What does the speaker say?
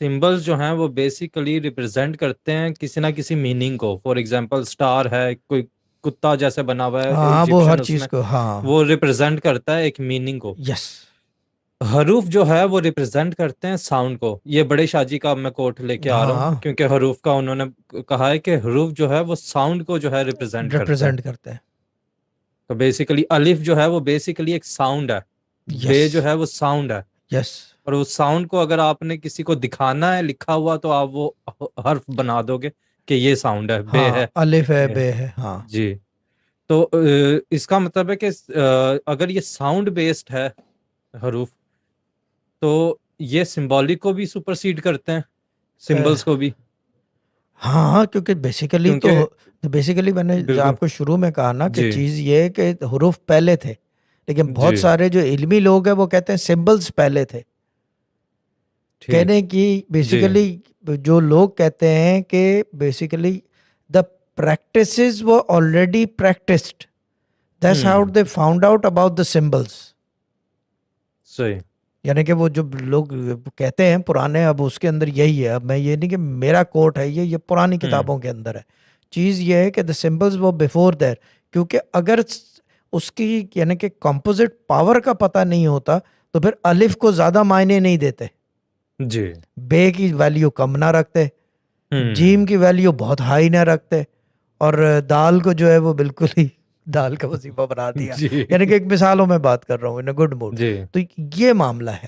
Symbols जो हैं वो बेसिकली रिप्रेजेंट करते हैं किसी ना किसी मीनिंग को। फॉर एग्जांपल स्टार है, कोई कुत्ता जैसे बना हुआ है हाँ वो हर इजिप्शियन, चीज उसमें को, हाँ। वो रिप्रेजेंट करता है एक मीनिंग को। यस। हरूफ जो है वो रिप्रेजेंट करते हैं साउंड को। ये बड़े शाह जी का मैं कोट लेके आ रहा हूँ, हाँ क्योंकि हरूफ का उन्होंने कहा है कि हरूफ जो है वो साउंड को जो है रिप्रेजेंट करता है। रिप्रेजेंट करते हैं। तो बेसिकली अलिफ जो है वो बेसिकली एक साउंड है। यस। बे जो है वो साउंड है। यस। और उस साउंड को अगर आपने किसी को दिखाना है लिखा हुआ, तो आप वो हर्फ बना दोगे कि ये साउंड है, बे है, हाँ अलिफ है, बे है। बे है, हाँ। जी। तो इसका मतलब है कि अगर ये साउंड बेस्ड है हरूफ, तो ये सिंबॉलिक को भी सुपरसीड करते हैं, सिंबल्स को भी। हाँ हाँ, क्योंकि बेसिकली तो, क्योंकि बेसिकली मैंने जो बिल्कुल। आपको शुरू में कहा ना कि जी चीज़ ये है कि हरूफ पहले थे, लेकिन बहुत जी। सारे जो इल्मी लोग हैं वो कहते हैं सिंबल्स पहले थे। ठीक। कहने की जी। बेसिकली, जो लोग कहते हैं कि बेसिकली द प्रैक्टिसेस वो already practised, that's how hmm. They found out about the symbols. सही। यानी कि वो जो लोग कहते हैं पुराने, अब उसके अंदर यही है। अब मैं ये नहीं कि मेरा कोट है, ये पुरानी हम्म। किताबों के अंदर है। चीज़ ये है कि द सिंबल्स वो बिफोर देयर, क्योंकि अगर उसकी यानी कि कंपोजिट पावर का पता नहीं होता तो फिर अलिफ को ज़्यादा मायने नहीं देते, जी। बे की वैल्यू कम ना रखते, जीम हम्म। की वैल्यू बहुत हाई ना रखते, और दाल को जो है वो बिल्कुल ही दाल का वजीफा बना दिया। जी यानी कि एक मिसालों में बात कर रहा हूँ, इन अ गुड मूड। जी। तो ये मामला है।